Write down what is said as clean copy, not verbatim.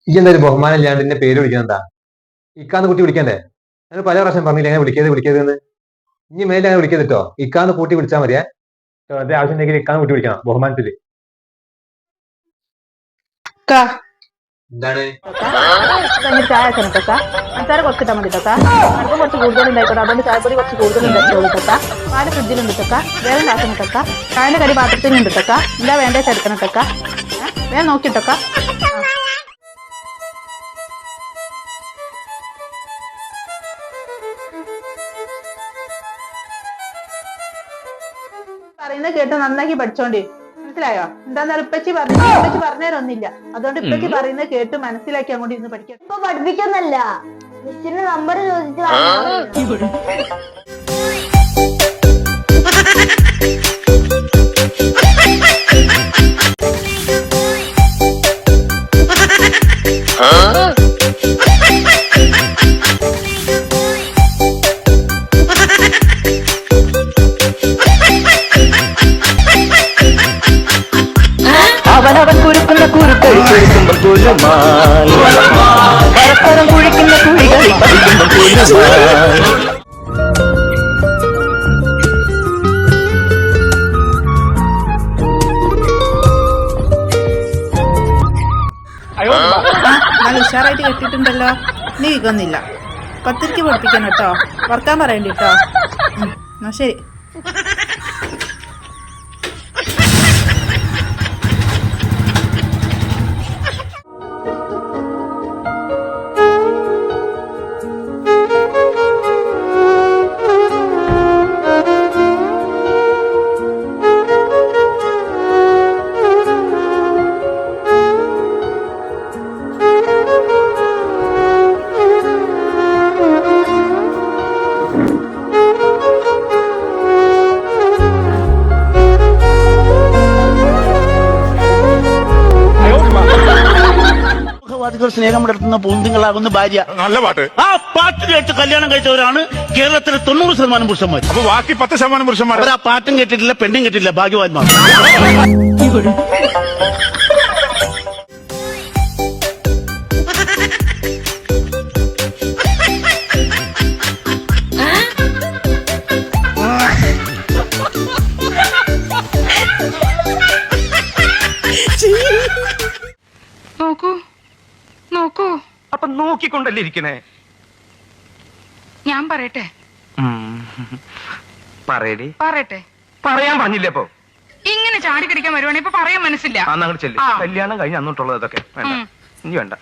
ഈ എന്തായാലും ബഹുമാനം ഇല്ലാണ്ട് എന്റെ പേര് വിളിക്കുന്നതാ. ഇക്കാന്ന് കൂട്ടി വിളിക്കണ്ടേ? ഞാൻ പല പ്രാവശ്യം പറഞ്ഞില്ല എങ്ങനെ വിളിക്കരുത്. ഇനി മേലെ അങ്ങനെ വിളിക്കരുത് കേട്ടോ. ഇക്കാന്ന് കൂട്ടി വിളിച്ചാൽ മതിയെ. വെറുതെ ആവശ്യം ഉണ്ടെങ്കിൽ ഇക്കാന്ന് കൂട്ടി വിളിക്കണം ബഹുമാനത്തില്. എന്താണ് ചായ അച്ചാറ് കുറച്ചിട്ടാൽ മതി തൊക്ക. അടുപ്പം കുറച്ച് കൂടുതലുണ്ടായിക്കോട്ടെ, അതുകൊണ്ട് ചായപ്പൊടി കുറച്ച് കൂടുതലുണ്ടായിക്കോളൂ തൊക്ക. പാല് ഫ്രിഡ്ജിലുണ്ട് തൊക്ക, വേറെ ആക്കണം തൊക്ക. ചായന്റെ കടി പാത്രത്തിനുണ്ട് തൊക്ക. എന്താ വേണ്ടേ ചെടുക്കണം തൊക്ക. വേഗം നോക്കിട്ടൊക്ക. പറയുന്നത് കേട്ട് നന്നാക്കി പഠിച്ചോണ്ടി, മനസ്സിലായോ? എന്താന്ന് ഇപ്പച്ചി പറഞ്ഞേരൊന്നില്ല, അതുകൊണ്ട് ഇപ്പച്ചി പറയുന്നത് കേട്ട് മനസ്സിലാക്കി അങ്ങോട്ട് ഇരുന്ന് പഠിക്കാം. ഇപ്പൊ പഠിപ്പിക്കുന്നല്ല, മിസ്സിന്റെ നമ്പർ ചോദിച്ചു. അവനവൻ കുരുക്കുന്ന കുരുക്കളിക്കുമ്പോൾ കുരുമാൽ പരസ്പരം കുഴിക്കുന്ന കുഴികളിൽ പഠിക്കുമ്പോൾ കുരുമാൽ. നല്ല ഉഷാറായിട്ട് കെട്ടിട്ടുണ്ടല്ലോ. നീ വിൽക്കൊന്നില്ല, പത്തിരിക്ക് പഠിപ്പിക്കണം കേട്ടോ, വർക്കാൻ പറയണ്ട കേട്ടോ. എന്നാ ശരി. സ്നേഹം പുലർത്തുന്ന പൂന്തിങ്ങളാകുന്ന ഭാര്യ. നല്ല പാട്ട്. ആ പാട്ട് കേട്ട് കല്യാണം കഴിച്ചവരാണ് കേരളത്തിലെ 90% പുരുഷന്മാർ. അപ്പൊ ബാക്കി 10% പുരുഷന്മാർ അവർ ആ പാട്ടും കേട്ടിട്ടില്ല, പെണ്ണും കേട്ടിട്ടില്ല, ഭാഗ്യവാന്മാർ. നോക്കൂ. അപ്പൊ നോക്കിക്കൊണ്ടല്ലേ ഇരിക്കണേ? ഞാൻ പറയട്ടെ? പറയട്ടെ. പറയാൻ പറഞ്ഞില്ലേ? അപ്പൊ ഇങ്ങനെ ചാടി കടിക്കാൻ വരുവാണെങ്കിൽ ഇപ്പൊ പറയാൻ മനസ്സില്ല. അങ്ങോട്ട് ചെല്ലു. കല്യാണം കഴിഞ്ഞ് അന്നോട്ടുള്ളത് ഇതൊക്കെ വേണ്ട, ഇനി വേണ്ട.